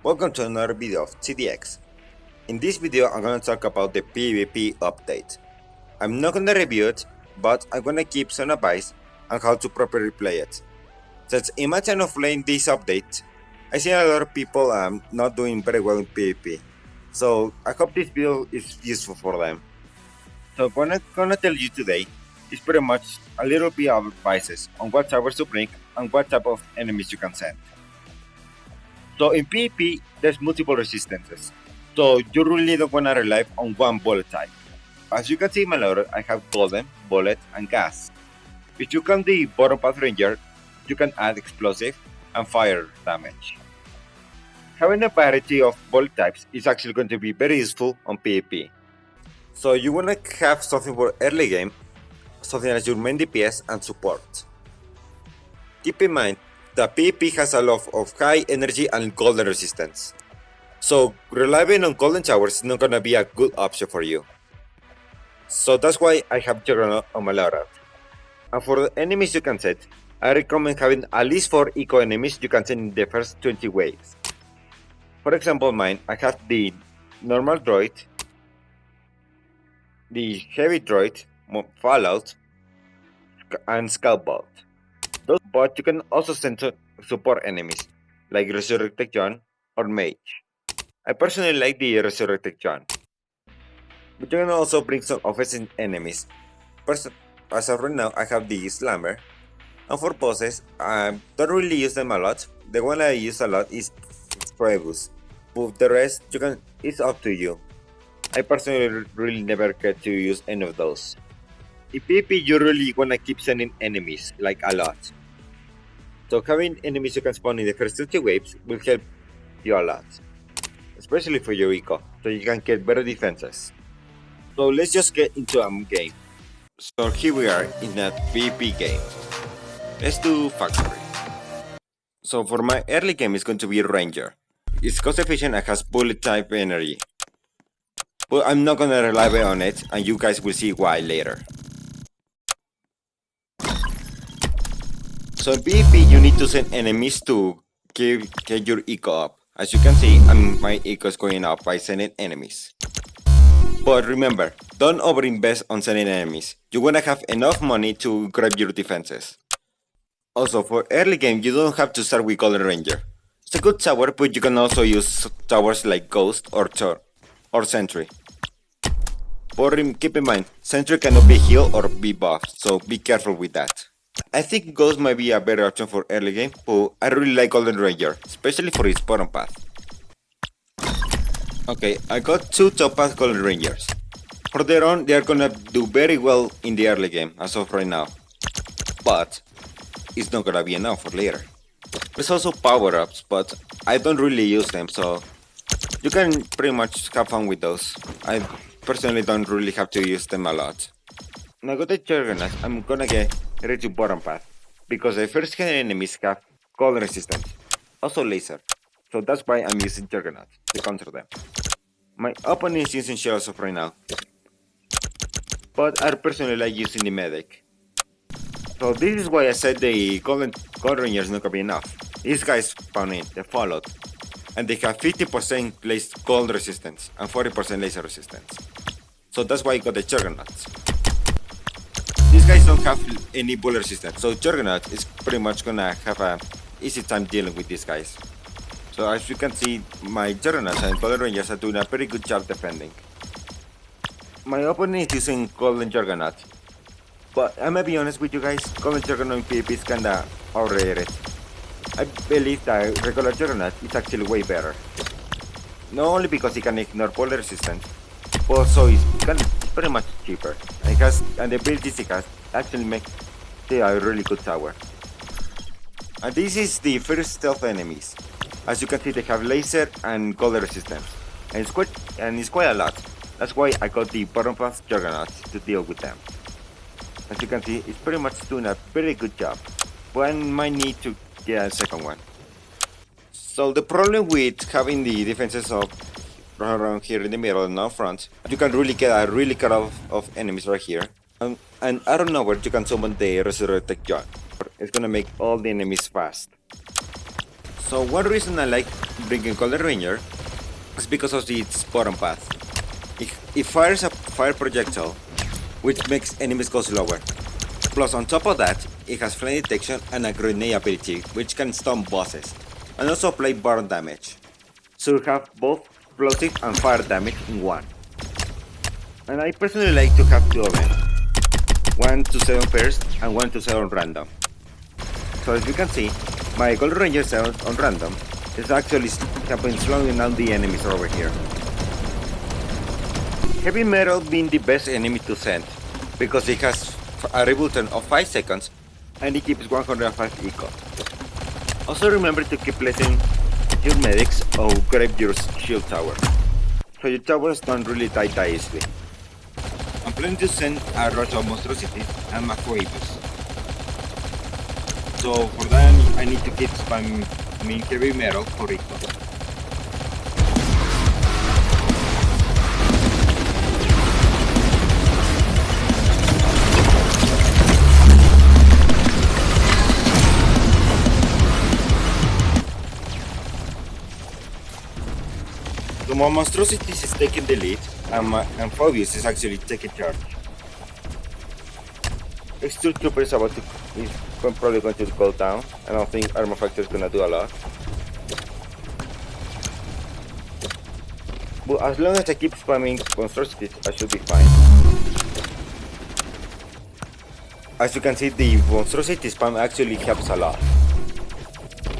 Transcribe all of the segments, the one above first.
Welcome to another video of TDX. In this video I'm gonna talk about the PVP update. I'm not gonna review it, but I'm gonna give some advice on how to properly play it. Since in my time of playing this update, I see a lot of people not doing very well in PvP. So I hope this video is useful for them. So what I'm gonna tell you today is pretty much a little bit of advices on what towers to bring and what type of enemies you can send. So in PvP, there's multiple resistances, so you really don't want to rely on one bullet type. As you can see in my loadout, I have golden, bullet, and gas. If you can the bottom path ranger, you can add explosive and fire damage. Having a variety of bullet types is actually going to be very useful on PvP. So you want to have something for early game, something as your main DPS and support. Keep in mind that PvP has a lot of high energy and golden resistance, so relying on golden towers is not gonna be a good option for you. So that's why I have Juggernaut on my loadout. And for the enemies you can set, I recommend having at least 4 eco enemies you can send in the first 20 waves. For example mine, I have the normal droid, the heavy droid, Fallout, and Scoutbot. But you can also send to support enemies, like Resurrected John or Mage. I personally like the Resurrected John. But you can also bring some offensive enemies. As of right now, I have the Slammer. And for bosses, I don't really use them a lot. The one I use a lot is Phoebus. But the rest, it's up to you. I personally really never get to use any of those. In PvP, you really wanna keep sending enemies, like a lot. So having enemies you can spawn in the first 20 waves will help you a lot, especially for your eco, so you can get better defenses. So let's just get into a game. So here we are in a PvP game. Let's do Factory. So for my early game it's going to be Ranger. It's cost efficient and has bullet type energy. But I'm not gonna rely on it, and you guys will see why later. So in PvP you need to send enemies to get your eco up. As you can see, my eco is going up by sending enemies. But remember, don't overinvest on sending enemies. You wanna have enough money to grab your defenses. Also, for early game you don't have to start with Golden Ranger. It's a good tower, but you can also use towers like Ghost or Sentry. But keep in mind, Sentry cannot be healed or be buffed, so be careful with that. I think Ghost might be a better option for early game, but I really like Golden Ranger, especially for its bottom path. Okay, I got 2 top path Golden Rangers. For their own, they are gonna do very well in the early game, as of right now. But it's not gonna be enough for later. There's also power-ups, but I don't really use them, so you can pretty much have fun with those. I personally don't really have to use them a lot. Now I got the Juggernaut, I'm gonna get ready to bottom path, because the first gen enemies have cold resistance, also laser, so that's why I'm using Juggernaut to counter them. My opponent is using shells of right now, but I personally like using the medic. So this is why I said the Golden Ranger is not gonna be enough. These guys spawn in, the Fallout, and they have 50% cold resistance and 40% laser resistance. So that's why I got the Juggernauts. These guys don't have any bullet resistance, so Juggernaut is pretty much gonna have a easy time dealing with these guys. So as you can see, my Juggernauts and Golden Rangers are doing a pretty good job defending. My opponent is using Golden Juggernaut, but I'm gonna be honest with you guys, Golden Juggernaut in PvP is kinda overrated. I believe that regular Juggernaut is actually way better. Not only because it can ignore bullet resistance, but also it's pretty much cheaper, and the abilities it has actually make it a really good tower. And this is the first stealth enemies. As you can see, they have laser and golden resistance, and it's quite a lot. That's why I got the bottom path Juggernauts to deal with them. As you can see, it's pretty much doing a very good job, but I might need to get a second one. So the problem with having the defenses of around here in the middle and not front, you can really get a really cut off of enemies right here. And out of nowhere you can summon the Resurrected John. It's gonna make all the enemies fast. So one reason I like bringing Golden Ranger is because of its bottom path. It fires a fire projectile, which makes enemies go slower. Plus on top of that, it has flame detection and a grenade ability, which can stun bosses, and also apply burn damage. So you have both explosive and fire damage in one. And I personally like to have two of them. One to set on first and one to set on random. So as you can see, my Golden Ranger set on random is actually helping slowing down the enemies over here. Heavy Metal being the best enemy to send because it has a reboot time of 5 seconds and it keeps 105 eco. Also remember to keep placing shield medics or grab your shield tower, so your towers don't really die easily. I'm planning to send a rush of monstrosities and macroables. So for that I need to keep spamming heavy metal for eco. So my monstrosities is taking the lead, and Phobius is actually taking charge. X2 Trooper is probably going to go down. I don't think Armor Factor is going to do a lot. But as long as I keep spamming monstrosities, I should be fine. As you can see, the monstrosity spam actually helps a lot.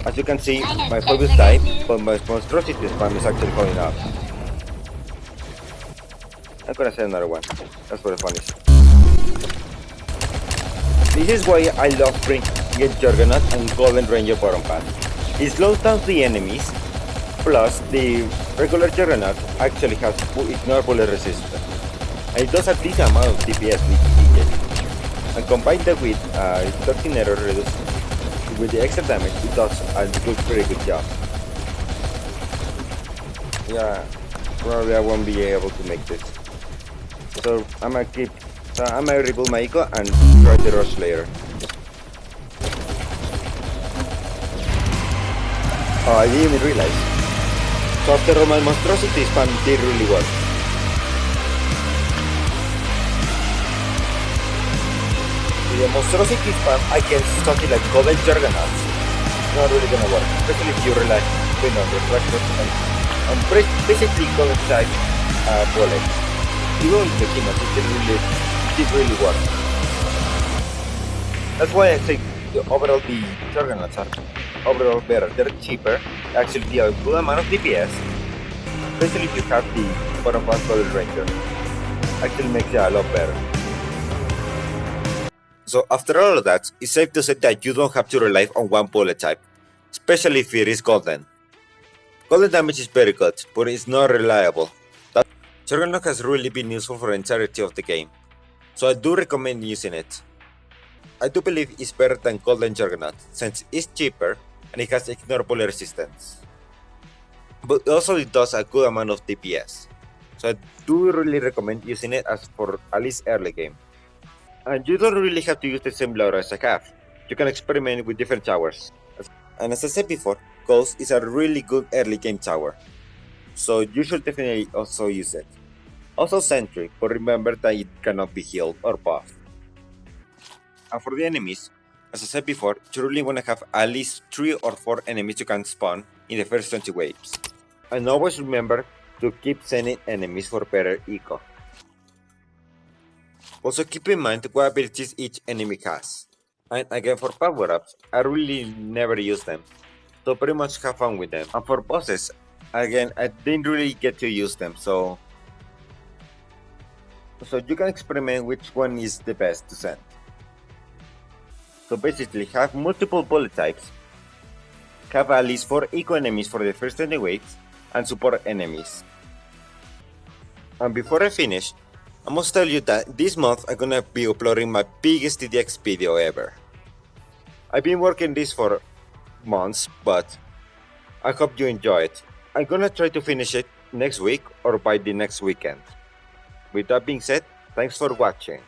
As you can see, my Phobius died, but my monstrosity spam is actually going up. I'm gonna send another one, that's for the funnies. This is why I love bringing Juggernaut and Golden Ranger bottom path. It slows down the enemies, plus the regular Juggernaut actually has ignore bullet resistance. And it does a decent amount of DPS with EJ. And combine that with 13 error reduce with the extra damage, it does a pretty good job. Yeah, probably I won't be able to make this. So I'm gonna rebuild my eco and try the rush later. Oh, I didn't even realize. So after all, my monstrosity spam did really well. The monstrosity spam against something like Golden Juggernauts is not really gonna work, especially if you rely on reflectors and basically Golden type bullets. Even with the behemoth, it really work. That's why I think overall the Juggernauts are overall better. They're cheaper, actually deal a good amount of DPS, especially if you have the bottom path Golden Ranger. Actually makes it a lot better. So after all of that, it's safe to say that you don't have to rely on one bullet type, especially if it is golden. Golden damage is very good, but it's not reliable. Juggernaut has really been useful for the entirety of the game, so I do recommend using it. I do believe it's better than Golden Juggernaut, since it's cheaper and it has ignore bullet resistance. But also it does a good amount of DPS, so I do really recommend using it as for at least early game. And you don't really have to use the same loadout as I have. You can experiment with different towers. And as I said before, Ghost is a really good early game tower, so you should definitely also use it. Also Sentry, but remember that it cannot be healed or buffed. And for the enemies, as I said before, you really want to have at least 3 or 4 enemies you can spawn in the first 20 waves. And always remember to keep sending enemies for better eco. Also keep in mind what abilities each enemy has. And again, for power-ups, I really never use them, so pretty much have fun with them. And for bosses, again, I didn't really get to use them, so you can experiment which one is the best to send. So basically, have multiple bullet types, have at least 4 eco enemies for the first 20 waves, and support enemies. And before I finish, I must tell you that this month I'm gonna be uploading my biggest TDX video ever. I've been working this for months, but I hope you enjoy it. I'm gonna try to finish it next week or by the next weekend. With that being said, thanks for watching.